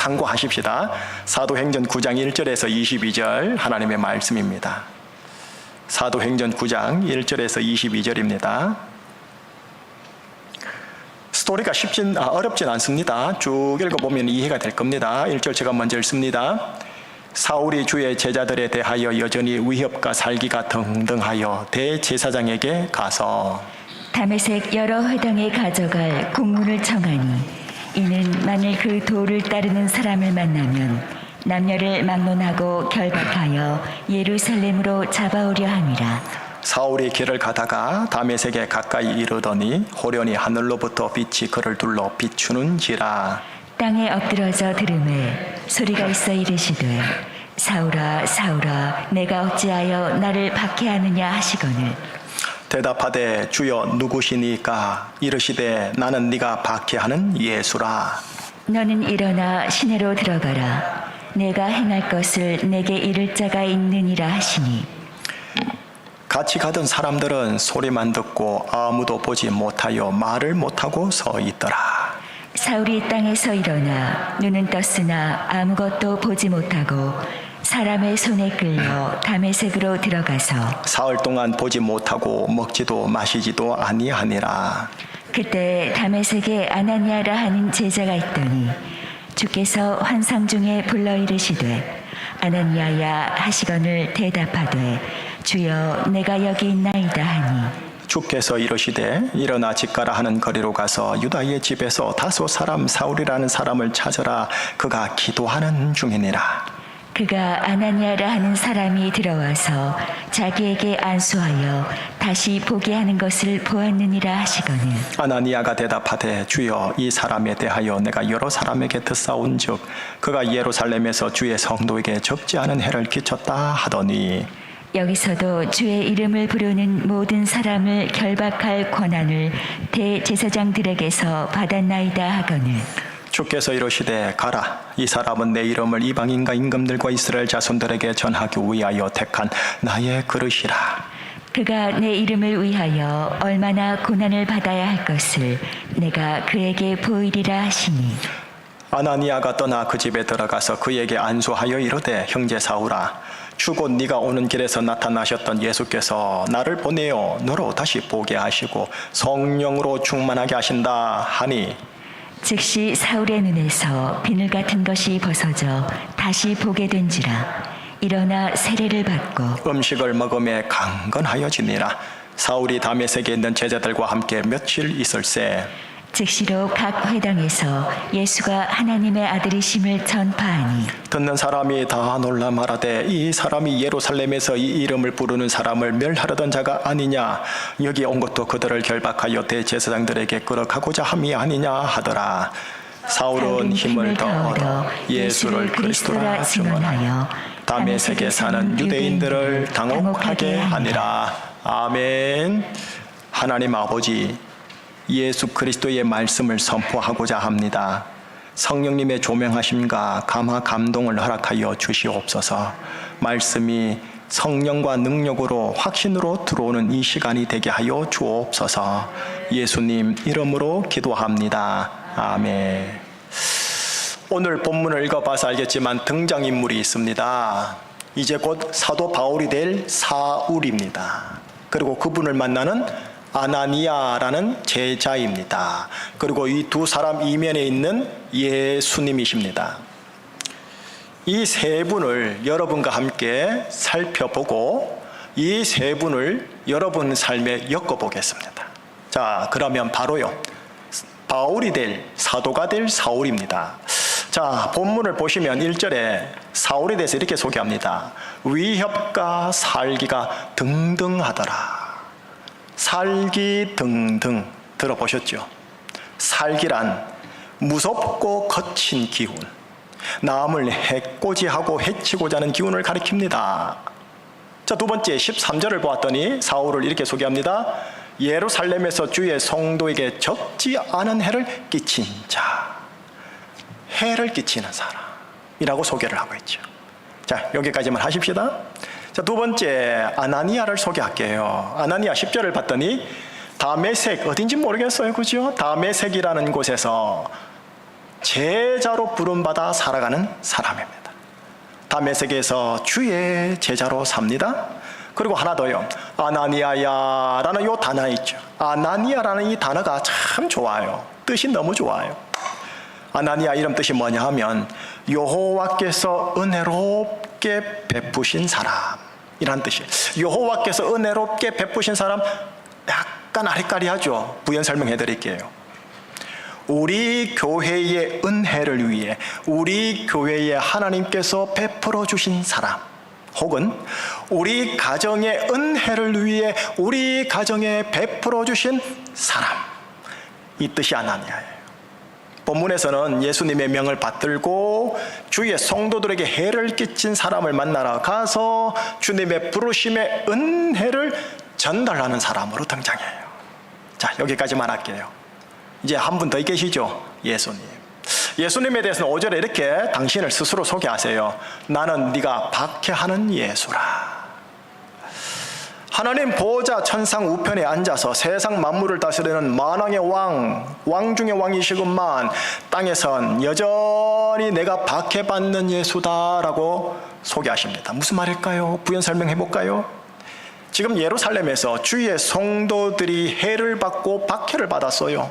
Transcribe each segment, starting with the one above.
상고하십시다. 사도행전 9장 1절에서 22절 하나님의 말씀입니다. 사도행전 9장 1절에서 22절입니다. 스토리가 어렵진 않습니다. 쭉 읽어보면 이해가 될 겁니다. 1절 제가 먼저 읽습니다. 사울이 주의 제자들에 대하여 여전히 위협과 살기가 등등하여 대제사장에게 가서 다메섹 여러 회당에 가져갈 공문을 청하니 이는 만일 그 도를 따르는 사람을 만나면 남녀를 막론하고 결박하여 예루살렘으로 잡아오려 함이라. 사울이 길을 가다가 다메섹에 가까이 이르더니 호련히 하늘로부터 빛이 그를 둘러 비추는지라. 땅에 엎드러져 들음에 소리가 있어 이르시되 사울아 사울아 내가 어찌하여 나를 박해하느냐 하시거늘 대답하되 주여 누구시니까? 이르시되 나는 네가 박해하는 예수라. 너는 일어나 시내로 들어가라. 내가 행할 것을 내게 이를 자가 있느니라 하시니 같이 가던 사람들은 소리만 듣고 아무도 보지 못하여 말을 못하고 서 있더라. 사울이 땅에서 일어나 눈은 떴으나 아무것도 보지 못하고 사람의 손에 끌려 다메섹으로 들어가서 사흘 동안 보지 못하고 먹지도 마시지도 아니하니라. 그때 다메섹에 아나니아라 하는 제자가 있더니 주께서 환상 중에 불러 이르시되 아나니아야 하시거늘 대답하되 주여 내가 여기 있나이다 하니 주께서 이르시되 일어나 집 가라 하는 거리로 가서 유다의 집에서 다소 사람 사울이라는 사람을 찾으라. 그가 기도하는 중이니라. 그가 아나니아라 하는 사람이 들어와서 자기에게 안수하여 다시 보게 하는 것을 보았느니라 하시거늘 아나니아가 대답하되 주여 이 사람에 대하여 내가 여러 사람에게 듣사온즉 그가 예루살렘에서 주의 성도에게 적지 않은 해를 끼쳤다 하더니 여기서도 주의 이름을 부르는 모든 사람을 결박할 권한을 대제사장들에게서 받았나이다 하거늘 주께서 이르시되 가라. 이 사람은 내 이름을 이방인과 임금들과 이스라엘 자손들에게 전하기 위하여 택한 나의 그릇이라. 그가 내 이름을 위하여 얼마나 고난을 받아야 할 것을 내가 그에게 보이리라 하시니 아나니아가 떠나 그 집에 들어가서 그에게 안수하여 이르되 형제 사울아 주 곧 네가 오는 길에서 나타나셨던 예수께서 나를 보내어 너로 다시 보게 하시고 성령으로 충만하게 하신다 하니 즉시 사울의 눈에서 비늘 같은 것이 벗어져 다시 보게 된지라. 일어나 세례를 받고 음식을 먹음에 강건하여지니라. 사울이 다메섹에 있는 제자들과 함께 며칠 있을새 즉시로 각 회당에서 예수가 하나님의 아들이심을 전파하니 듣는 사람이 다 놀라 말하되 이 사람이 예루살렘에서 이 이름을 부르는 사람을 멸하려던 자가 아니냐. 여기 온 것도 그들을 결박하여 대제사장들에게 끌어가고자 함이 아니냐 하더라. 사울은 힘을 더 얻어 예수를 그리스도라 증언하여 다메섹에 사는 유대인들을 당혹하게 하니라. 아멘. 하나님 아버지, 예수 그리스도의 말씀을 선포하고자 합니다. 성령님의 조명하심과 감화 감동을 허락하여 주시옵소서. 말씀이 성령과 능력으로 확신으로 들어오는 이 시간이 되게 하여 주옵소서. 예수님 이름으로 기도합니다. 아멘. 오늘 본문을 읽어봐서 알겠지만 등장인물이 있습니다. 이제 곧 사도 바울이 될 사울입니다. 그리고 그분을 만나는 아나니아라는 제자입니다. 그리고 이 두 사람 이면에 있는 예수님이십니다. 이 세 분을 여러분과 함께 살펴보고 이 세 분을 여러분 삶에 엮어보겠습니다. 자, 그러면 바로요. 바울이 될 사도가 될 사울입니다. 자, 본문을 보시면 1절에 사울에 대해서 이렇게 소개합니다. 위협과 살기가 등등하더라. 살기 등등 들어보셨죠? 살기란 무섭고 거친 기운, 남을 해코지하고 해치고자 하는 기운을 가리킵니다. 자, 두 번째 13절을 보았더니 사울을 이렇게 소개합니다. 예루살렘에서 주의 성도에게 적지 않은 해를 끼친 자, 해를 끼치는 사람이라고 소개를 하고 있죠. 자, 여기까지만 하십시다. 자, 두 번째 아나니아를 소개할게요. 아나니아 10절을 봤더니 다메섹, 어딘지 모르겠어요, 그죠? 다메섹이라는 곳에서 제자로 부름받아 살아가는 사람입니다. 다메섹에서 주의 제자로 삽니다. 그리고 하나 더요. 아나니아야라는 이 단어 있죠. 아나니아라는 이 단어가 참 좋아요. 뜻이 너무 좋아요. 아나니아 이름 뜻이 뭐냐 하면 여호와께서 은혜롭게 베푸신 사람이란 뜻이에요. 여호와께서 은혜롭게 베푸신 사람, 약간 아리까리하죠. 부연 설명해 드릴게요. 우리 교회의 은혜를 위해 우리 교회에 하나님께서 베풀어 주신 사람, 혹은 우리 가정의 은혜를 위해 우리 가정에 베풀어 주신 사람, 이 뜻이 아나니아예요. 본문에서는 예수님의 명을 받들고 주의 성도들에게 해를 끼친 사람을 만나러 가서 주님의 부르심의 은혜를 전달하는 사람으로 등장해요. 자, 여기까지만 할게요. 이제 한 분 더 계시죠? 예수님. 예수님에 대해서는 5절에 이렇게 당신을 스스로 소개하세요. 나는 네가 박해하는 예수라. 하나님 보좌 천상 우편에 앉아서 세상 만물을 다스리는 만왕의 왕 중의 왕이시구만. 땅에선 여전히 내가 박해받는 예수다라고 소개하십니다. 무슨 말일까요? 부연 설명해 볼까요? 지금 예루살렘에서 주의 성도들이 해를 받고 박해를 받았어요.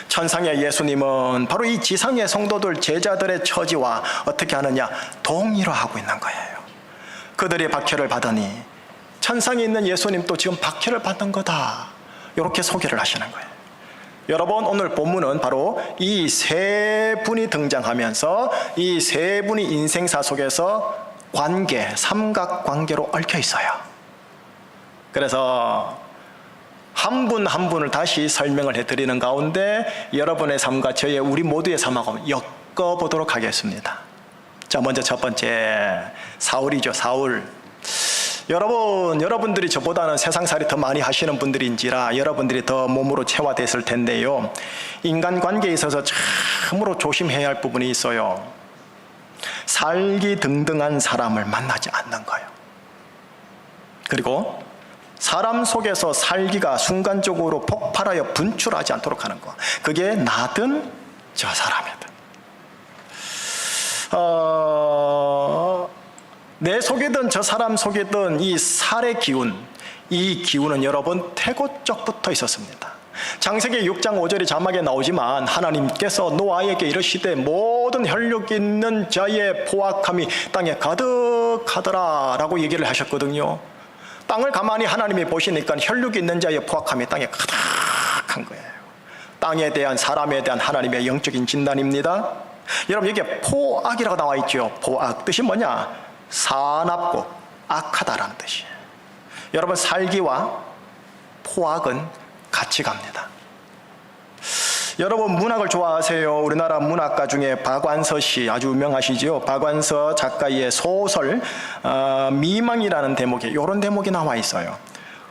천상의 예수님은 바로 이 지상의 성도들 제자들의 처지와 어떻게 하느냐 동의로 하고 있는 거예요. 그들이 박해를 받으니 천상에 있는 예수님도 지금 박해를 받는 거다, 이렇게 소개를 하시는 거예요. 여러분, 오늘 본문은 바로 이 세 분이 등장하면서 이 세 분이 인생사 속에서 관계, 삼각관계로 얽혀 있어요. 그래서 한 분 한 분을 다시 설명을 해드리는 가운데 여러분의 삶과 저의, 우리 모두의 삶하고 엮어보도록 하겠습니다. 자, 먼저 첫 번째, 사울이죠. 사울. 여러분들이 저보다는 세상살이 더 많이 하시는 분들인지라 여러분들이 더 몸으로 체화됐을 텐데요, 인간관계에 있어서 참으로 조심해야 할 부분이 있어요. 살기등등한 사람을 만나지 않는 거예요. 그리고 사람 속에서 살기가 순간적으로 폭발하여 분출하지 않도록 하는 거, 그게 나든 저 사람이든. 내 속이든 저 사람 속이든 이 살의 기운, 이 기운은 여러분 태고적부터 있었습니다. 창세기 6장 5절이 자막에 나오지만 하나님께서 노아에게 이르시되 모든 혈육 있는 자의 포악함이 땅에 가득하더라 라고 얘기를 하셨거든요. 땅을 가만히 하나님이 보시니까 혈육 있는 자의 포악함이 땅에 가득한 거예요. 땅에 대한, 사람에 대한 하나님의 영적인 진단입니다. 여러분, 여기에 포악이라고 나와 있죠. 포악 뜻이 뭐냐? 사납고 악하다라는 뜻이에요. 여러분, 살기와 포악은 같이 갑니다. 여러분, 문학을 좋아하세요? 우리나라 문학가 중에 박완서 씨 아주 유명하시죠. 박완서 작가의 소설 미망이라는 대목에 이런 대목이 나와 있어요.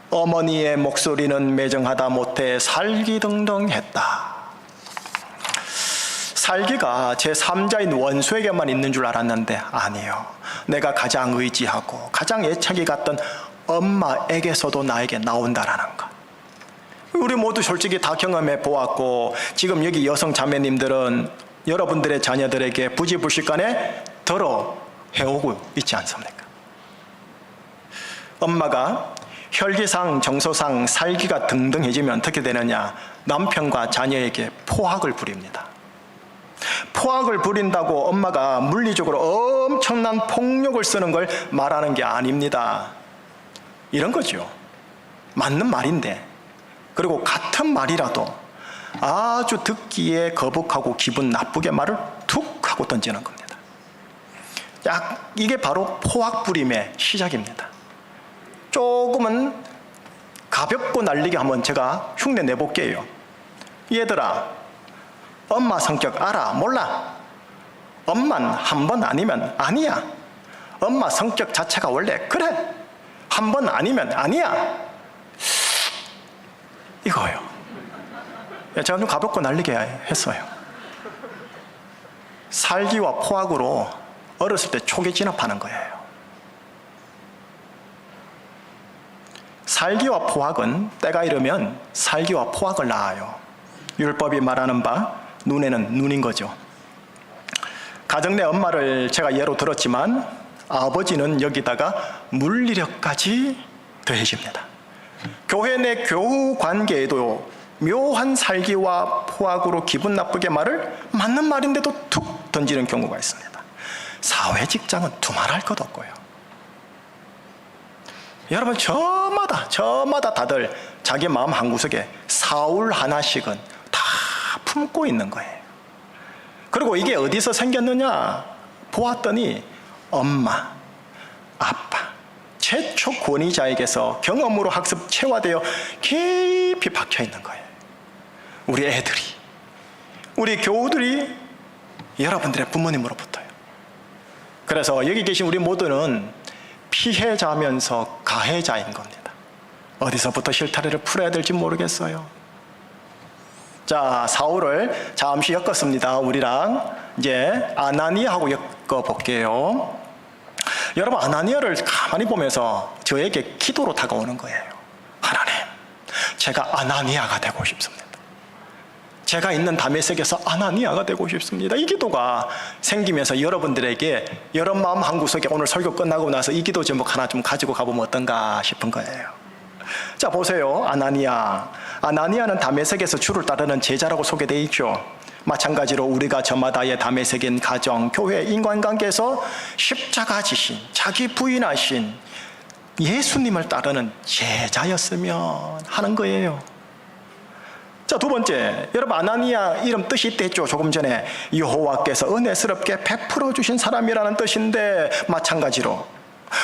어머니의 목소리는 매정하다 못해 살기등등했다. 살기가 제3자인 원수에게만 있는 줄 알았는데 아니에요. 내가 가장 의지하고 가장 애착이 갔던 엄마에게서도 나에게 나온다라는 것. 우리 모두 솔직히 다 경험해 보았고, 지금 여기 여성 자매님들은 여러분들의 자녀들에게 부지불식간에 들어 해오고 있지 않습니까? 엄마가 혈기상, 정서상, 살기가 등등해지면 어떻게 되느냐? 남편과 자녀에게 포악을 부립니다. 포악을 부린다고 엄마가 물리적으로 엄청난 폭력을 쓰는 걸 말하는 게 아닙니다. 이런 거죠. 맞는 말인데, 그리고 같은 말이라도 아주 듣기에 거북하고 기분 나쁘게 말을 툭 하고 던지는 겁니다. 이게 바로 포악 부림의 시작입니다. 조금은 가볍고 날리게 한번 제가 흉내 내볼게요. 얘들아, 엄마 성격 알아? 몰라? 엄만 한 번 아니면 아니야. 엄마 성격 자체가 원래 그래. 한 번 아니면 아니야. 이거예요. 제가 좀 가볍고 날리게 했어요. 살기와 포악으로 어렸을 때 초기 진압하는 거예요. 살기와 포악은 때가 이르면 살기와 포악을 낳아요. 율법이 말하는 바 눈에는 눈인 거죠. 가정 내 엄마를 제가 예로 들었지만 아버지는 여기다가 물리력까지 더해집니다. 교회 내 교우 관계에도 묘한 살기와 포악으로 기분 나쁘게 말을 맞는 말인데도 툭 던지는 경우가 있습니다. 사회 직장은 두말할 것 없고요. 여러분 저마다 다들 자기 마음 한구석에 사울 하나씩은 다 품고 있는 거예요. 그리고 이게 어디서 생겼느냐 보았더니 엄마, 아빠, 최초 권위자에게서 경험으로 학습 체화되어 깊이 박혀 있는 거예요. 우리 애들이, 우리 교우들이 여러분들의 부모님으로부터요. 그래서 여기 계신 우리 모두는 피해자면서 가해자인 겁니다. 어디서부터 실타래를 풀어야 될지 모르겠어요. 자, 사울을 잠시 엮었습니다. 우리랑 이제 아나니아하고 엮어볼게요. 여러분, 아나니아를 가만히 보면서 저에게 기도로 다가오는 거예요. 하나님, 제가 아나니아가 되고 싶습니다. 제가 있는 다메섹에서 아나니아가 되고 싶습니다. 이 기도가 생기면서 여러분들에게 여러분 마음 한구석에 오늘 설교 끝나고 나서 이 기도 제목 하나 좀 가지고 가보면 어떤가 싶은 거예요. 자, 보세요. 아나니아는 다메섹에서 주를 따르는 제자라고 소개되어 있죠. 마찬가지로 우리가 저마다의 다메섹인 가정, 교회, 인간관계에서 십자가 지신, 자기 부인하신 예수님을 따르는 제자였으면 하는 거예요. 자, 두 번째, 여러분 아나니아 이름 뜻이 있다 했죠. 조금 전에 여호와께서 은혜스럽게 베풀어 주신 사람이라는 뜻인데, 마찬가지로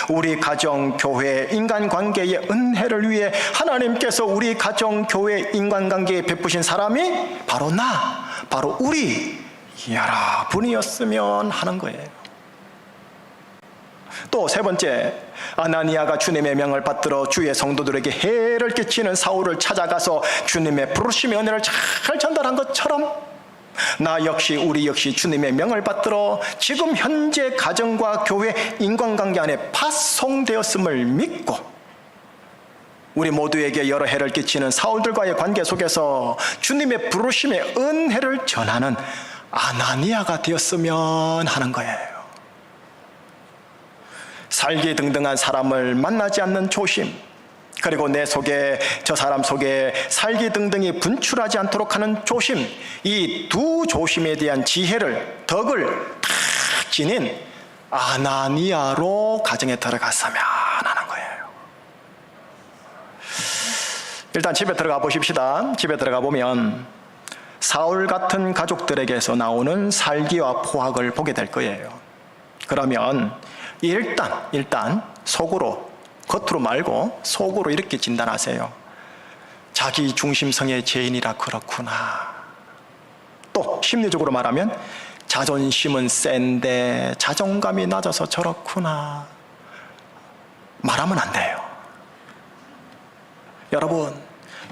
우리 가정, 교회, 인간관계의 은혜를 위해 하나님께서 우리 가정, 교회, 인간관계에 베푸신 사람이 바로 바로 우리 여러분이었으면 하는 거예요. 또 세 번째, 아나니아가 주님의 명을 받들어 주의 성도들에게 해를 끼치는 사울을 찾아가서 주님의 부르심의 은혜를 잘 전달한 것처럼 우리 역시 주님의 명을 받들어 지금 현재 가정과 교회, 인간관계 안에 파송되었음을 믿고 우리 모두에게 여러 해를 끼치는 사울들과의 관계 속에서 주님의 부르심의 은혜를 전하는 아나니아가 되었으면 하는 거예요. 살기등등한 사람을 만나지 않는 조심, 그리고 내 속에, 저 사람 속에 살기등등이 분출하지 않도록 하는 조심, 이 두 조심에 대한 덕을 다 지닌 아나니아로 가정에 들어갔으면 하는 거예요. 일단 집에 들어가 보십시다. 집에 들어가 보면 사울 같은 가족들에게서 나오는 살기와 포악을 보게 될 거예요. 그러면 일단 속으로, 겉으로 말고 속으로 이렇게 진단하세요. 자기 중심성의 죄인이라 그렇구나. 또 심리적으로 말하면 자존심은 센데 자존감이 낮아서 저렇구나. 말하면 안 돼요. 여러분,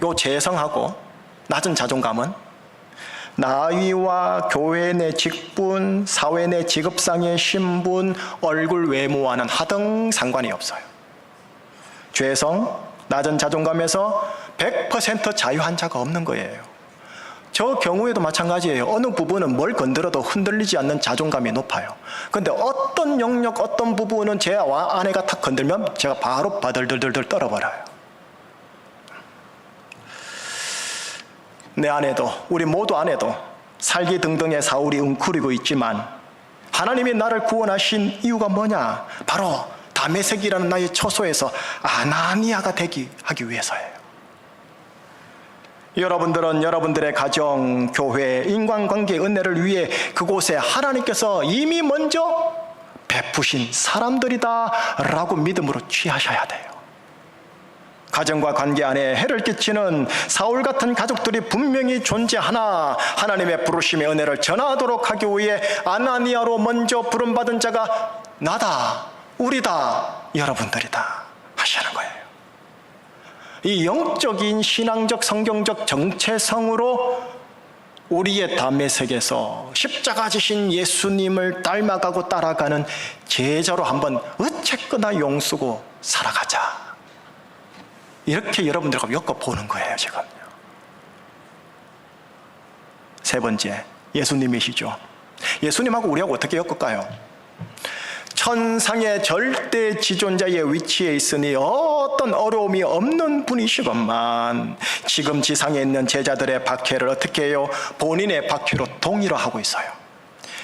요 재성하고 낮은 자존감은 나이와 교회 내 직분, 사회 내 직업상의 신분, 얼굴 외모와는 하등 상관이 없어요. 죄성, 낮은 자존감에서 100% 자유한 자가 없는 거예요. 저 경우에도 마찬가지예요. 어느 부분은 뭘 건드려도 흔들리지 않는 자존감이 높아요. 그런데 어떤 영역, 어떤 부분은 제 아내가 탁 건들면 제가 바로 바들들들들 떨어버려요. 내 아내도, 우리 모두 아내도 살기등등의 사울이 웅크리고 있지만 하나님이 나를 구원하신 이유가 뭐냐? 바로 다메섹이라는 나의 처소에서 아나니아가 하기 위해서예요. 여러분들은 여러분들의 가정, 교회, 인간관계의 은혜를 위해 그곳에 하나님께서 이미 먼저 베푸신 사람들이다 라고 믿음으로 취하셔야 돼요. 가정과 관계 안에 해를 끼치는 사울 같은 가족들이 분명히 존재하나 하나님의 부르심의 은혜를 전하도록 하기 위해 아나니아로 먼저 부름받은 자가 나다, 우리다, 여러분들이다 하시는 거예요. 이 영적인 신앙적 성경적 정체성으로 우리의 다메섹에서 십자가 지신 예수님을 닮아가고 따라가는 제자로 한번 어쨌거나 용쓰고 살아가자. 이렇게 여러분들과 엮어보는 거예요, 지금요. 세 번째, 예수님이시죠. 예수님하고 우리하고 어떻게 엮을까요? 천상의 절대 지존자의 위치에 있으니 어떤 어려움이 없는 분이시건만 지금 지상에 있는 제자들의 박해를 어떻게 해요? 본인의 박해로 동일화하고 있어요.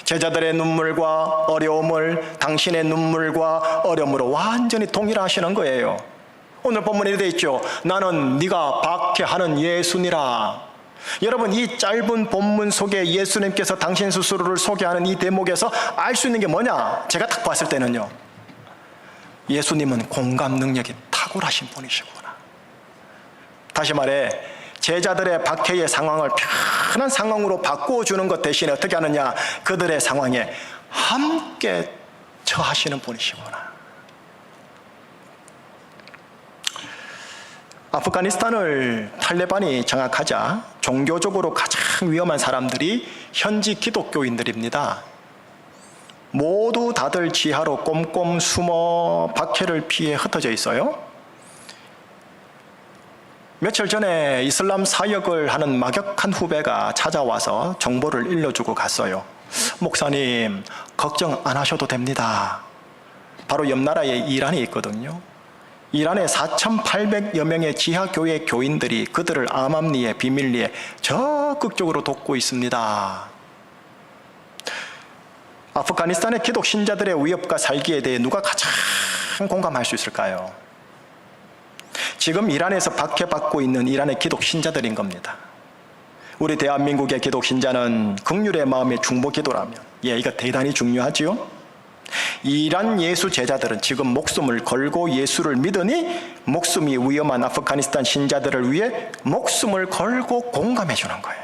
제자들의 눈물과 어려움을 당신의 눈물과 어려움으로 완전히 동일화하시는 거예요. 오늘 본문에 되어 있죠. 나는 네가 박해하는 예수니라. 여러분, 이 짧은 본문 속에 예수님께서 당신 스스로를 소개하는 이 대목에서 알 수 있는 게 뭐냐? 제가 딱 봤을 때는요, 예수님은 공감 능력이 탁월하신 분이시구나. 다시 말해, 제자들의 박해의 상황을 편한 상황으로 바꾸어주는 것 대신에 어떻게 하느냐? 그들의 상황에 함께 처하시는 분이시구나. 아프가니스탄을 탈레반이 장악하자 종교적으로 가장 위험한 사람들이 현지 기독교인들입니다. 모두 다들 지하로 꼼꼼 숨어 박해를 피해 흩어져 있어요. 며칠 전에 이슬람 사역을 하는 막역한 후배가 찾아와서 정보를 일러주고 갔어요. 목사님, 걱정 안 하셔도 됩니다. 바로 옆 나라에 이란이 있거든요. 이란의 4,800여 명의 지하교회 교인들이 그들을 암암리에 비밀리에 적극적으로 돕고 있습니다. 아프가니스탄의 기독 신자들의 위협과 살기에 대해 누가 가장 공감할 수 있을까요? 지금 이란에서 박해받고 있는 이란의 기독 신자들인 겁니다. 우리 대한민국의 기독 신자는 긍휼의 마음의 중보 기도라면, 이거 대단히 중요하지요? 이란 예수 제자들은 지금 목숨을 걸고 예수를 믿으니 목숨이 위험한 아프가니스탄 신자들을 위해 목숨을 걸고 공감해 주는 거예요.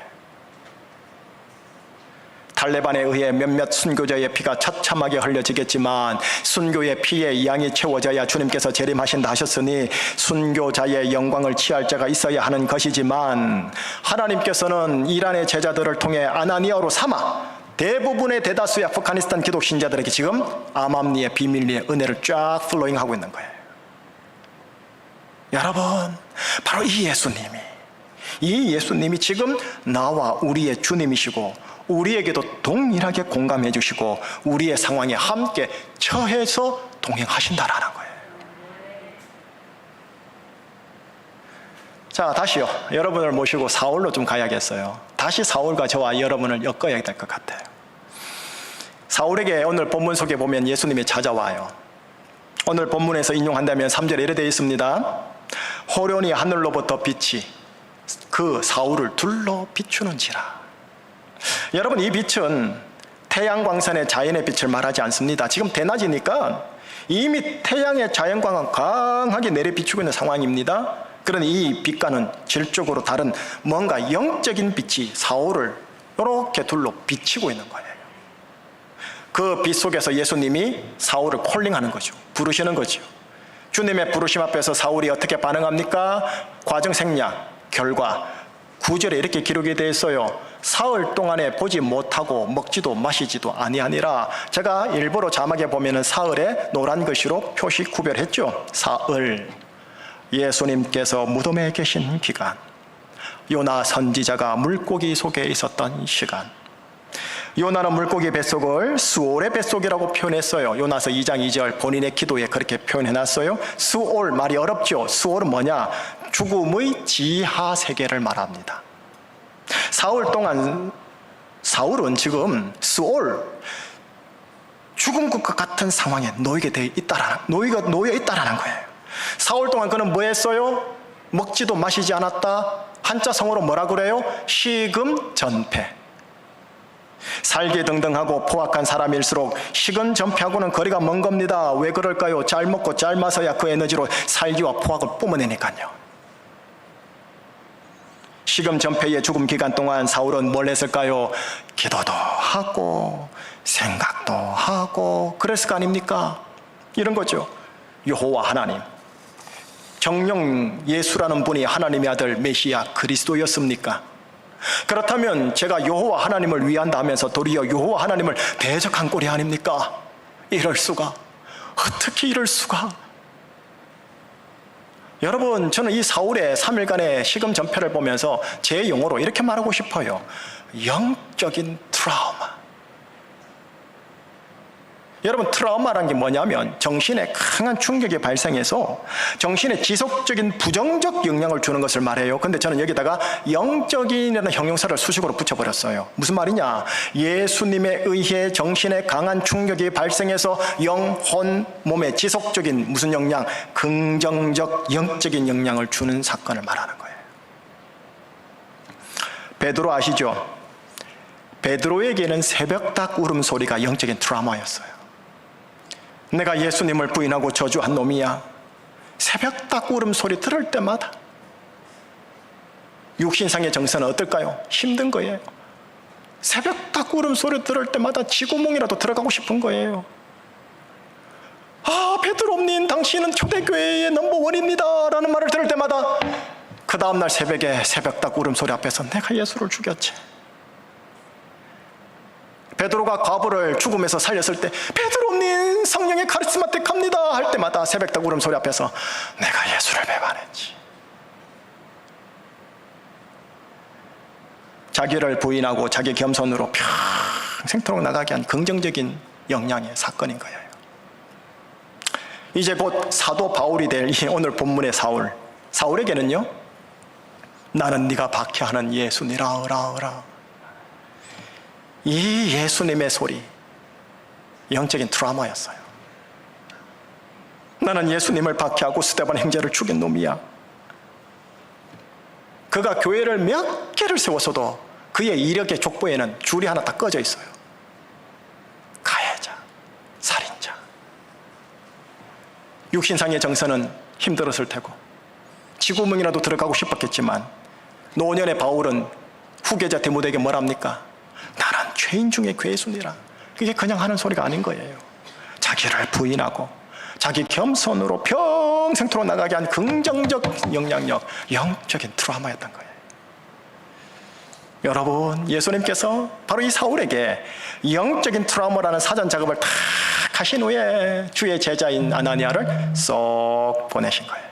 탈레반에 의해 몇몇 순교자의 피가 처참하게 흘려지겠지만 순교의 피에 양이 채워져야 주님께서 재림하신다 하셨으니 순교자의 영광을 취할 자가 있어야 하는 것이지만 하나님께서는 이란의 제자들을 통해 아나니아로 삼아 대부분의 대다수의 아프가니스탄 기독 신자들에게 지금 암암리의 비밀리의 은혜를 쫙 플로잉하고 있는 거예요. 여러분, 바로 이 예수님이 지금 나와 우리의 주님이시고 우리에게도 동일하게 공감해 주시고 우리의 상황에 함께 처해서 동행하신다라는 거예요. 자, 다시요. 여러분을 모시고 사울로 좀 가야겠어요. 다시 사울과 저와 여러분을 엮어야 될 것 같아요. 사울에게 오늘 본문 속에 보면 예수님이 찾아와요. 오늘 본문에서 인용한다면 3절에 이렇게 되어 있습니다. 호련히 하늘로부터 빛이 그 사울을 둘러 비추는지라. 여러분, 이 빛은 태양광선의 자연의 빛을 말하지 않습니다. 지금 대낮이니까 이미 태양의 자연광은 강하게 내려 비추고 있는 상황입니다. 그러니 이 빛과는 질적으로 다른 뭔가 영적인 빛이 사울을 이렇게 둘러 비치고 있는 거예요. 그 빛 속에서 예수님이 사울을 콜링하는 거죠. 부르시는 거죠. 주님의 부르심 앞에서 사울이 어떻게 반응합니까? 과정 생략, 결과 9절에 이렇게 기록이 되어 있어요. 사흘 동안에 보지 못하고 먹지도 마시지도 아니하니라. 제가 일부러 자막에 보면은 사흘에 노란 글씨로 표시 구별했죠. 사흘. 예수님께서 무덤에 계신 기간, 요나 선지자가 물고기 속에 있었던 시간. 요나는 물고기 뱃속을 수올의 뱃속이라고 표현했어요. 요나서 2장 2절 본인의 기도에 그렇게 표현해놨어요. 수올, 말이 어렵죠. 수올은 뭐냐? 죽음의 지하 세계를 말합니다. 사흘 동안 사울은 지금 수올, 죽음 것과 같은 상황에 놓여 있다라는 거예요. 사흘 동안 그는 뭐 했어요? 먹지도 마시지 않았다. 한자성어로 뭐라 그래요? 시금전폐. 살기등등하고 포악한 사람일수록 식은전폐하고는 거리가 먼 겁니다. 왜 그럴까요? 잘 먹고 잘 마셔야 그 에너지로 살기와 포악을 뿜어내니까요. 식음전폐의 죽음 기간 동안 사울은 뭘 했을까요? 기도도 하고 생각도 하고 그랬을 거 아닙니까? 이런 거죠. 여호와 하나님, 정령 예수라는 분이 하나님의 아들 메시아 그리스도였습니까? 그렇다면 제가 여호와 하나님을 위한다 하면서 도리어 여호와 하나님을 대적한 꼴이 아닙니까? 이럴 수가, 어떻게 이럴 수가? 여러분, 저는 이 사울의 3일간의 식음전폐를 보면서 제 용어로 이렇게 말하고 싶어요. 영적인 트라우마. 여러분, 트라우마란 게 뭐냐면 정신에 강한 충격이 발생해서 정신에 지속적인 부정적 영향을 주는 것을 말해요. 근데 저는 여기다가 영적인이라는 형용사를 수식어로 붙여버렸어요. 무슨 말이냐? 예수님에 의해 정신에 강한 충격이 발생해서 영혼, 몸에 지속적인 무슨 영향? 긍정적 영적인 영향을 주는 사건을 말하는 거예요. 베드로 아시죠? 베드로에게는 새벽닭 울음소리가 영적인 트라우마였어요. 내가 예수님을 부인하고 저주한 놈이야. 새벽닭 울음소리 들을 때마다 육신상의 정서는 어떨까요? 힘든 거예요. 새벽닭 울음소리 들을 때마다 지구멍이라도 들어가고 싶은 거예요. 아, 베드로님, 당신은 초대교회의 넘버원입니다 라는 말을 들을 때마다 그 다음날 새벽에 새벽닭 울음소리 앞에서 내가 예수를 죽였지. 베드로가 과부를 죽음에서 살렸을 때 베드로님 성령의 카리스마틱합니다 할 때마다 새벽닭 울음소리 앞에서 내가 예수를 배반했지. 자기를 부인하고 자기 겸손으로 평생토록 나가게 한 긍정적인 영향의 사건인 거예요. 이제 곧 사도 바울이 될 오늘 본문의 사울에게는요, 나는 네가 박해하는 예수니라 으라 이 예수님의 소리, 영적인 트라우마였어요. 나는 예수님을 박해하고 스데반 형제를 죽인 놈이야. 그가 교회를 몇 개를 세웠어도 그의 이력의 족보에는 줄이 하나 다 꺼져 있어요. 가해자, 살인자. 육신상의 정서는 힘들었을 테고 지구멍이라도 들어가고 싶었겠지만 노년의 바울은 후계자 디모데에게 뭐랍니까? 나는 죄인 중에 괴순이라. 그게 그냥 하는 소리가 아닌 거예요. 자기를 부인하고 자기 겸손으로 평생토록 나가게 한 긍정적 영향력, 영적인 트라우마였던 거예요. 여러분, 예수님께서 바로 이 사울에게 영적인 트라우마라는 사전 작업을 다 하신 후에 주의 제자인 아나니아를 쏙 보내신 거예요.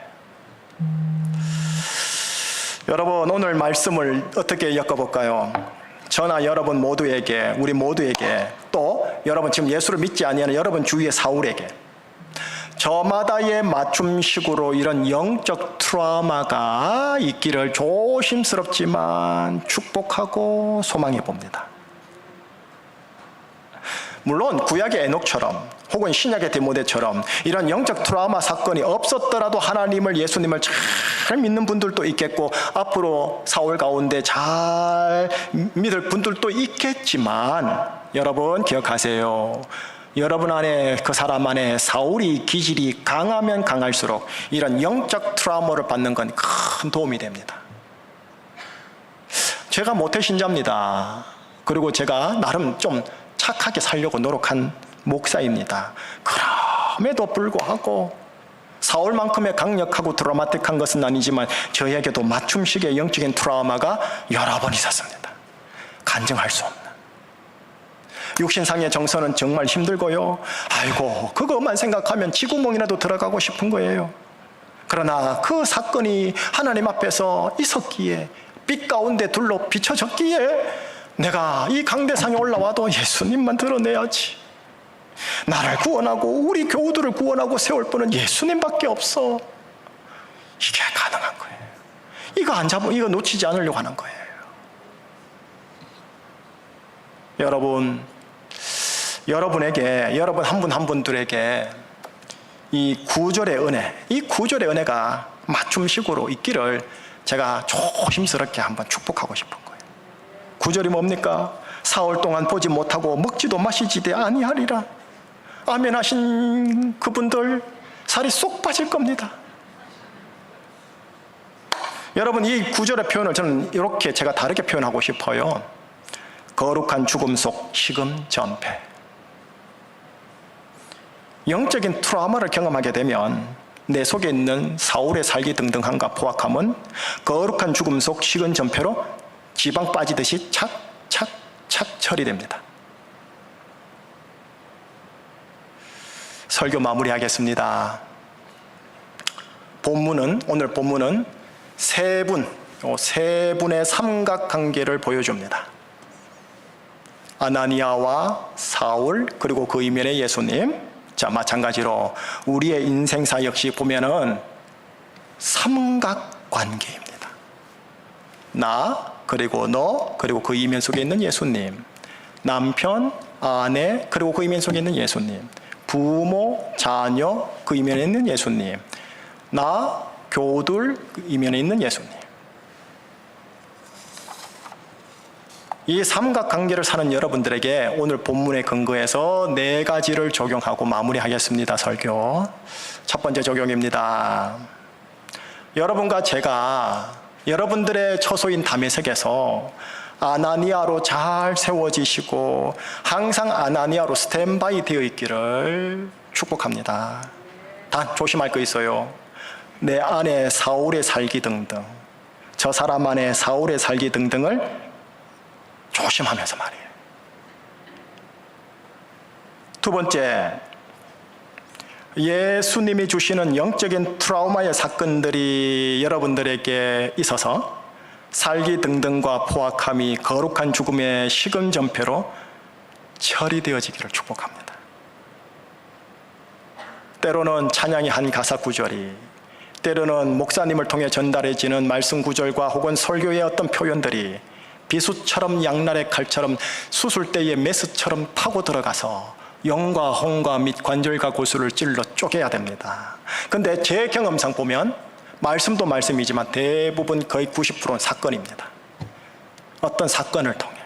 여러분, 오늘 말씀을 어떻게 엮어볼까요? 저나 여러분 모두에게, 우리 모두에게, 또 여러분 지금 예수를 믿지 아니하는 여러분 주위의 사울에게 저마다의 맞춤식으로 이런 영적 트라우마가 있기를 조심스럽지만 축복하고 소망해 봅니다. 물론 구약의 에녹처럼 혹은 신약의 디모데처럼 이런 영적 트라우마 사건이 없었더라도 하나님을, 예수님을 잘 믿는 분들도 있겠고 앞으로 사울 가운데 잘 믿을 분들도 있겠지만 여러분 기억하세요. 여러분 안에, 그 사람 안에 사울이 기질이 강하면 강할수록 이런 영적 트라우마를 받는 건 큰 도움이 됩니다. 제가 모태신자입니다. 그리고 제가 나름 좀 착하게 살려고 노력한 목사입니다. 그럼에도 불구하고 사울만큼의 강력하고 드라마틱한 것은 아니지만 저에게도 맞춤식의 영적인 트라우마가 여러 번 있었습니다. 간증할 수 없는. 육신상의 정서는 정말 힘들고요. 아이고, 그것만 생각하면 지구멍이라도 들어가고 싶은 거예요. 그러나 그 사건이 하나님 앞에서 있었기에, 빛 가운데 둘로 비춰졌기에 내가 이 강대상에 올라와도 예수님만 드러내야지. 나를 구원하고 우리 교우들을 구원하고 세울 분은 예수님밖에 없어. 이게 가능한 거예요. 이거 놓치지 않으려고 하는 거예요. 여러분에게, 여러분 한 분 한 분들에게 이 구절의 은혜가 맞춤식으로 있기를 제가 조심스럽게 한번 축복하고 싶은 거예요. 구절이 뭡니까? 사흘 동안 보지 못하고 먹지도 마시지도 아니하리라. 아멘 하신 그분들 살이 쏙 빠질 겁니다. 여러분, 이 구절의 표현을 저는 이렇게 제가 다르게 표현하고 싶어요. 거룩한 죽음 속 식음 전폐. 영적인 트라우마를 경험하게 되면 내 속에 있는 사울의 살기 등등함과 포악함은 거룩한 죽음 속 식은 전폐로 지방 빠지듯이 착착착 처리됩니다. 설교 마무리하겠습니다. 오늘 본문은 세 분의 삼각관계를 보여줍니다. 아나니아와 사울, 그리고 그 이면에 예수님. 자, 마찬가지로 우리의 인생사 역시 보면은 삼각관계입니다. 나, 그리고 너, 그리고 그 이면 속에 있는 예수님. 남편, 아내, 그리고 그 이면 속에 있는 예수님. 부모, 자녀, 그 이면에 있는 예수님. 나, 교들, 그 이면에 있는 예수님. 이 삼각관계를 사는 여러분들에게 오늘 본문에 근거해서 4가지를 적용하고 마무리하겠습니다. 설교. 첫 번째 적용입니다. 여러분과 제가 여러분들의 처소인 다메섹에서 아나니아로 잘 세워지시고 항상 아나니아로 스탠바이 되어 있기를 축복합니다. 단 조심할 거 있어요. 내 안에 사울의 살기 등등, 저 사람 안에 사울의 살기 등등을 조심하면서 말이에요. 두 번째, 예수님이 주시는 영적인 트라우마의 사건들이 여러분들에게 있어서 살기 등등과 포악함이 거룩한 죽음의 시금전폐로 처리되어지기를 축복합니다. 때로는 찬양의 한 가사 구절이, 때로는 목사님을 통해 전달해지는 말씀 구절과 혹은 설교의 어떤 표현들이 비수처럼 양날의 칼처럼 수술대의 메스처럼 파고 들어가서 영과 홍과 및 관절과 고수를 찔러 쪼개야 됩니다. 근데 제 경험상 보면 말씀도 말씀이지만 대부분 거의 90%는 사건입니다. 어떤 사건을 통해,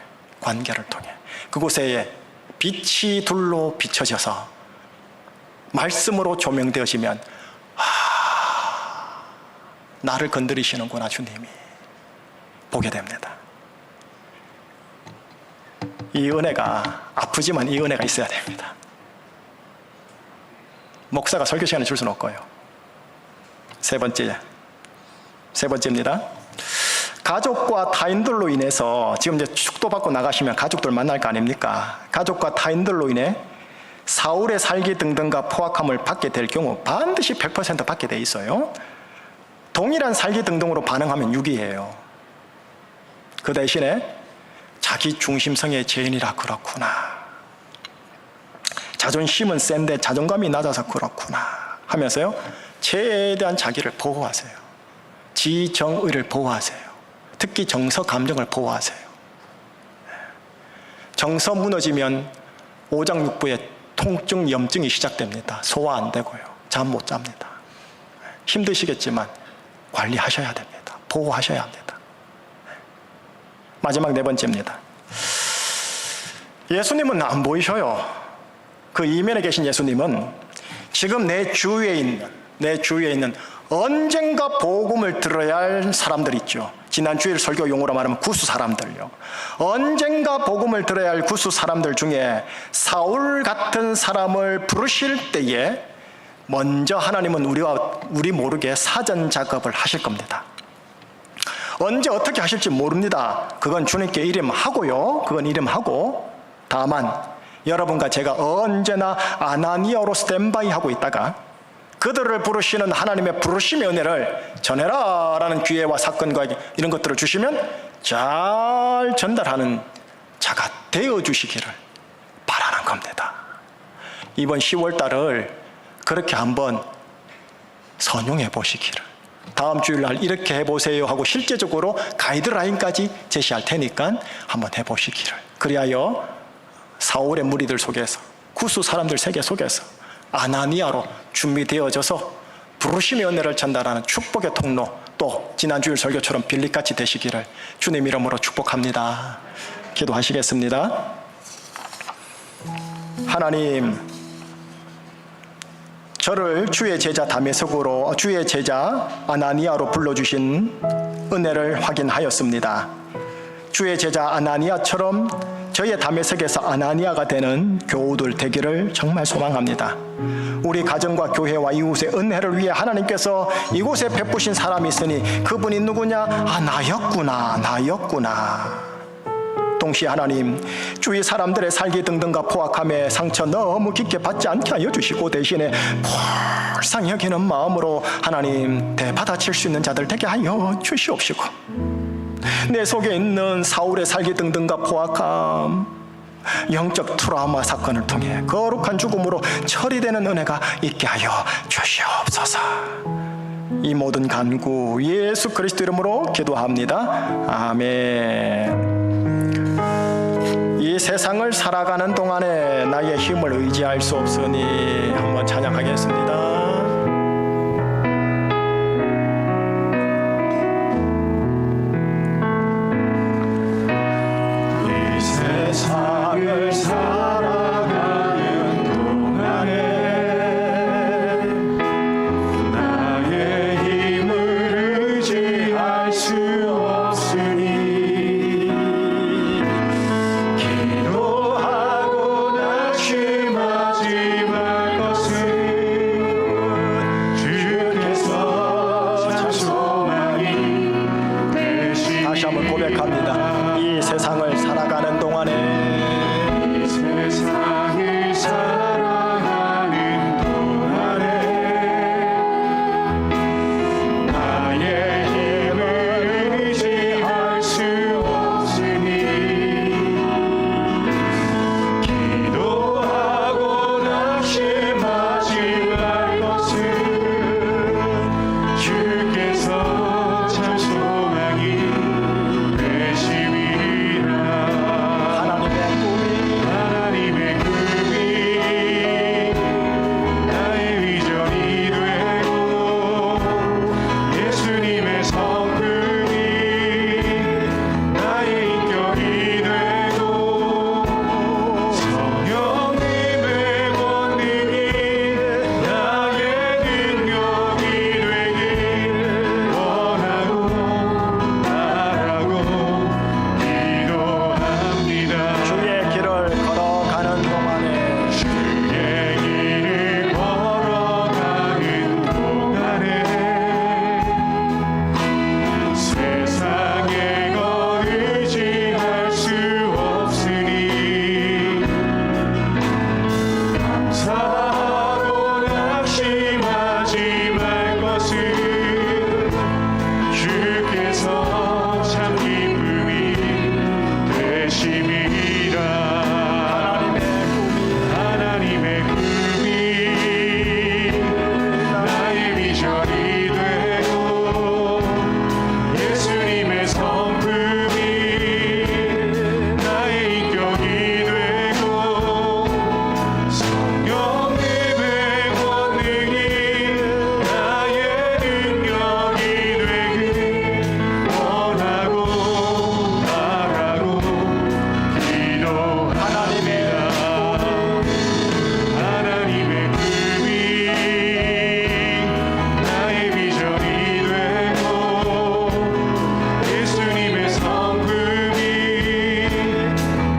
관계를 통해 그곳에 빛이 둘로 비춰져서 말씀으로 조명되어지면 나를 건드리시는구나 주님이 보게 됩니다. 이 은혜가 아프지만 이 은혜가 있어야 됩니다. 목사가 설교 시간에 줄 수는 없고요. 세 번째입니다. 가족과 타인들로 인해서 지금 이제 축도받고 나가시면 가족들 만날 거 아닙니까? 가족과 타인들로 인해 사울의 살기 등등과 포악함을 받게 될 경우 반드시 100% 받게 돼 있어요. 동일한 살기 등등으로 반응하면 유기예요. 그 대신에 자기 중심성의 죄인이라 그렇구나. 자존심은 센데 자존감이 낮아서 그렇구나 하면서요, 최대한 자기를 보호하세요. 지정의를 보호하세요. 특히 정서 감정을 보호하세요. 정서 무너지면 오장육부에 통증, 염증이 시작됩니다. 소화 안 되고요. 잠 못 잡니다. 힘드시겠지만 관리하셔야 됩니다. 보호하셔야 합니다. 마지막 4번째입니다. 예수님은 안 보이셔요. 그 이면에 계신 예수님은 지금 내 주위에 있는 언젠가 복음을 들어야 할 사람들 있죠. 지난 주일 설교 용어로 말하면 구수 사람들요. 언젠가 복음을 들어야 할 구수 사람들 중에 사울 같은 사람을 부르실 때에 먼저 하나님은 우리 모르게 사전 작업을 하실 겁니다. 언제 어떻게 하실지 모릅니다. 그건 주님께 이름하고요. 그건 이름하고, 다만 여러분과 제가 언제나 아나니아로 스탠바이 하고 있다가 그들을 부르시는 하나님의 부르심의 은혜를 전해라 라는 기회와 사건과 이런 것들을 주시면 잘 전달하는 자가 되어주시기를 바라는 겁니다. 이번 10월달을 그렇게 한번 선용해 보시기를, 다음 주일날 이렇게 해보세요 하고 실제적으로 가이드라인까지 제시할 테니까 한번 해보시기를, 그리하여 사울의 무리들 속에서, 구수 사람들 세계 속에서 아나니아로 준비되어져서 부르심의 은혜를 전달하는 축복의 통로, 또 지난 주일 설교처럼 빌립같이 되시기를 주님 이름으로 축복합니다. 기도하시겠습니다. 하나님, 저를 주의 제자 다메섹으로, 주의 제자 아나니아로 불러주신 은혜를 확인하였습니다. 주의 제자 아나니아처럼 저의 다메섹에서 아나니아가 되는 교우들 되기를 정말 소망합니다. 우리 가정과 교회와 이웃의 은혜를 위해 하나님께서 이곳에 베푸신 사람이 있으니 그분이 누구냐? 나였구나. 동시에 하나님, 주위 사람들의 살기 등등과 포악함에 상처 너무 깊게 받지 않게 하여 주시고, 대신에 불쌍히 여기는 마음으로 하나님 대받아칠 수 있는 자들 되게 하여 주시옵시고, 내 속에 있는 사울의 살기 등등과 포악함, 영적 트라우마 사건을 통해 거룩한 죽음으로 처리되는 은혜가 있게 하여 주시옵소서. 이 모든 간구 예수 그리스도 이름으로 기도합니다. 아멘. 이 세상을 살아가는 동안에 나의 힘을 의지할 수 없으니 한번 찬양하겠습니다. 세상을 살아가는 동안에 나의 힘을 의지할 수 없으니 기도하고 낙심하지 말 것은 주께서 참 소망이 되시니. 다시 한번 고백합니다. 이 세상을 살아가는 동안에 세상을 살아가는 동안에 나의 힘을 의지할 수 없으니 기도하고 낙심하지 말 것은 주께서 참 소망이 되심이라. 하나님의 꿈이 나의 비전이 되고 예수님의 성품이 나의 인격이 되고 성령님의 권능이 나의 능력이 되길 원하고 바라고 기도합니다. 주의 길을 걸어가는 동안에 세상에 것 의지할 수 없으니 감사하고 낙심하지 말 것은 주께서 참 기쁨이 되심이라. 하나님의 꿈이 나의 비전이 되고 예수님의 성품이 나의 인격이 되고 성령님의 권능이 나의 능력이 되길 원하고 바라고 기도합니다. 하나님의 꿈이 나의 비전이 되고 예수님의 성품이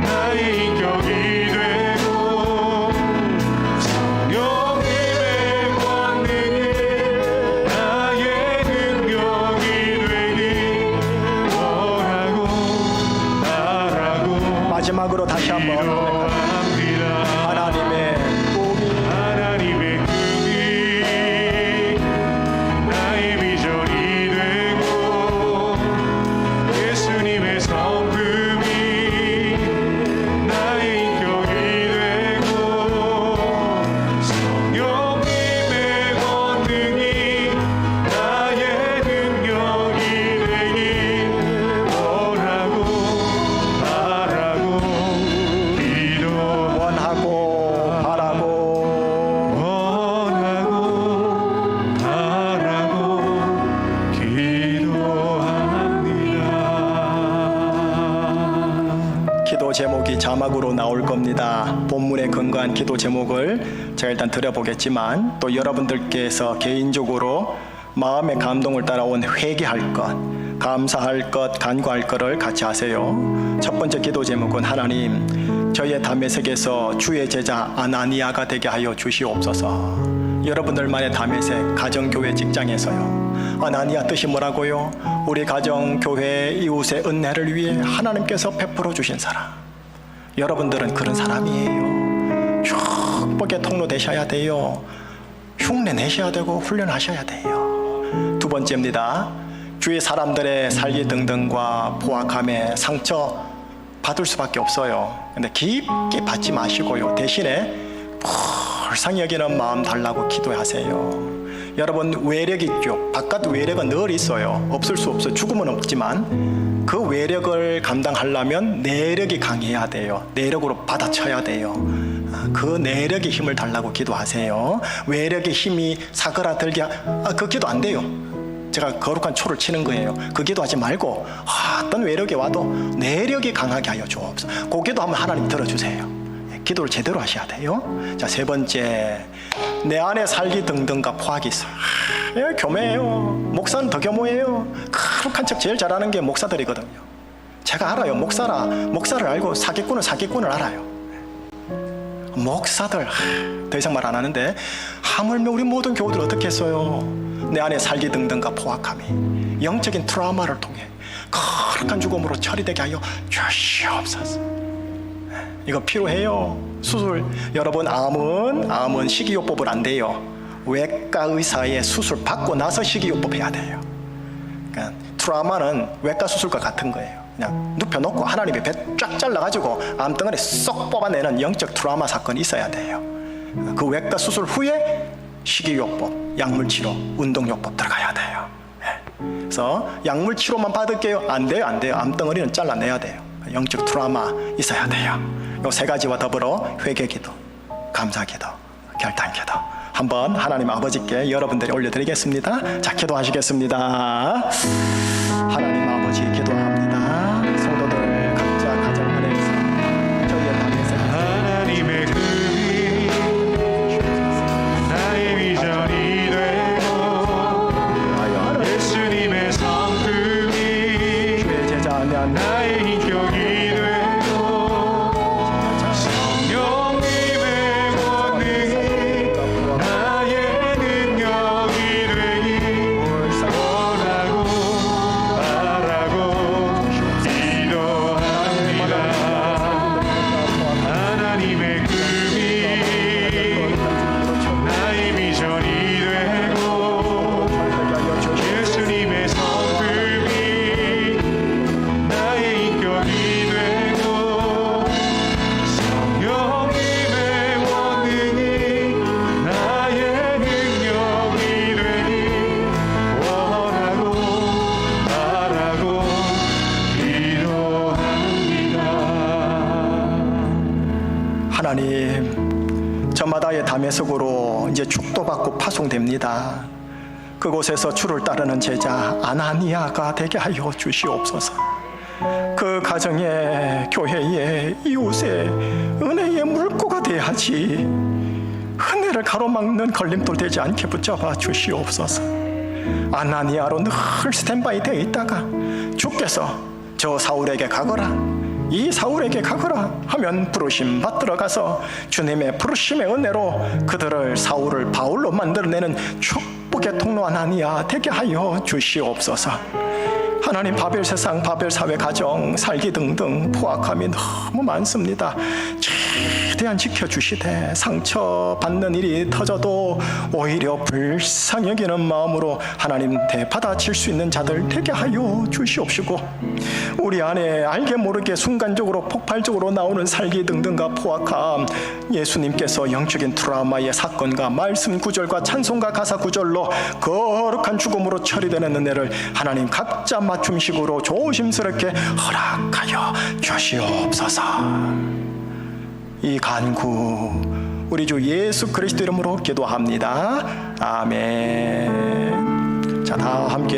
나의 인격이 되고 성령님의 권능이 나의 능력이 되길 원하고 바라고 마지막으로 다시 한번 고백합니다. 하나님의 꿈이 나의 비전이 되고 예수님의 성품이 나의 인격이 되고 성령님의 권능이 나의 능력이 되길 원하고 바라고 원하고 바라고 기도합니다. 기도 제목이 자막으로 나올 겁니다. 본문에 근거한 기도 제목을 제가 일단 드려보겠지만 또 여러분들께서 개인적으로 마음의 감동을 따라온 회개할 것, 감사할 것, 간구할 것을 같이 하세요. 첫 번째 기도 제목은 하나님, 저의 다메섹에서 주의 제자 아나니아가 되게 하여 주시옵소서. 여러분들만의 다메섹, 가정교회, 직장에서요. 아나니아 뜻이 뭐라고요? 우리 가정, 교회, 이웃의 은혜를 위해 하나님께서 베풀어 주신 사람. 여러분들은 그런 사람이에요. 축복의 통로 되셔야 돼요. 흉내 내셔야 되고 훈련하셔야 돼요. 두 번째입니다. 주위 사람들의 살기 등등과 포악함에 상처 받을 수밖에 없어요. 근데 깊게 받지 마시고요. 대신에 불쌍히 여기는 마음 달라고 기도하세요. 여러분, 외력 있죠? 바깥 외력은 늘 있어요. 없을 수 없어요. 죽음은 없지만 그 외력을 감당하려면 내력이 강해야 돼요. 내력으로 받아쳐야 돼요. 그 내력의 힘을 달라고 기도하세요. 외력의 힘이 사그라들게 그 기도 안 돼요. 제가 거룩한 초를 치는 거예요. 그 기도하지 말고 어떤 외력이 와도 내력이 강하게 하여 주옵소서. 그 기도 한번 하나님 들어주세요. 기도를 제대로 하셔야 돼요. 자, 세 번째, 내 안에 살기 등등과 포악이 있어요. 교매예요. 목사는 더 교모예요. 거룩한 척 제일 잘하는 게 목사들이거든요. 제가 알아요. 목사를 알고 사기꾼을 알아요. 목사들 더 이상 말 안 하는데, 하물며 우리 모든 교우들 어떻게 했어요? 내 안에 살기 등등과 포악함이 영적인 트라우마를 통해 거룩한 죽음으로 처리되게 하여 주시옵소서. 이거 필요해요. 수술, 여러분, 암은 식이요법을 안 돼요. 외과 의사의 수술 받고 나서 식이요법 해야 돼요. 그러니까 트라우마는 외과 수술과 같은 거예요. 그냥 눕혀놓고 하나님의 배 쫙 잘라가지고 암덩어리 쏙 뽑아내는 영적 트라우마 사건이 있어야 돼요. 그 외과 수술 후에 식이요법, 약물치료, 운동요법 들어가야 돼요. 그래서 약물치료만 받을게요. 안 돼요. 암덩어리는 잘라내야 돼요. 영적 트라우마 있어야 돼요. 요 세 가지와 더불어 회개기도, 감사기도, 결단기도 한번 하나님 아버지께 여러분들이 올려드리겠습니다. 자, 기도하시겠습니다. 하나님 아버지, 기도합니다. 성도들 각자 가정 안에서 저희의 밤에서 하나님의 꿈이 나의 비전이 되고 예수님의 성품이 주의 제자면 나의 인격이 되고 성령님의 권능이 나의 능력이 되니 원하고 바라고 기도합니다. 하나님의 꿈이 나의 비전이 되고 예수님의 성품이 나의 인격이 되고 성령님의 원능이 나의 능력이 되니 원하고 바라고 기도합니다. 하나님, 저마다의 다메섹으로 이제 축도받고 파송됩니다. 그곳에서 주를 따르는 제자 아나니아가 되게 하여 주시옵소서. 그 가정에, 교회에, 이웃에 은혜의 물고가 돼야지 은혜를 가로막는 걸림돌 되지 않게 붙잡아 주시옵소서. 아나니아로 늘 스탠바이 되어 있다가 주께서 저 사울에게 가거라, 이 사울에게 가거라 하면 부르심 받들어 가서 주님의 부르심의 은혜로 그들을, 사울을 바울로 만들어내는 축복의 통로 아나니아 되게 하여 주시옵소서. 하나님, 바벨 세상, 바벨 사회, 가정, 살기 등등 포악함이 너무 많습니다. 최대한 지켜주시되 상처받는 일이 터져도 오히려 불쌍히 여기는 마음으로 하나님 대받아칠 수 있는 자들 되게 하여 주시옵시고, 우리 안에 알게 모르게 순간적으로 폭발적으로 나오는 살기 등등과 포악함, 예수님께서 영적인 트라우마의 사건과 말씀 구절과 찬송가 가사 구절로 거룩한 죽음으로 처리되는 은혜를 하나님 각자 맞춤식으로 조심스럽게 허락하여 주시옵소서. 이 간구 우리 주 예수 그리스도 이름으로 기도합니다. 아멘. 자, 다 함께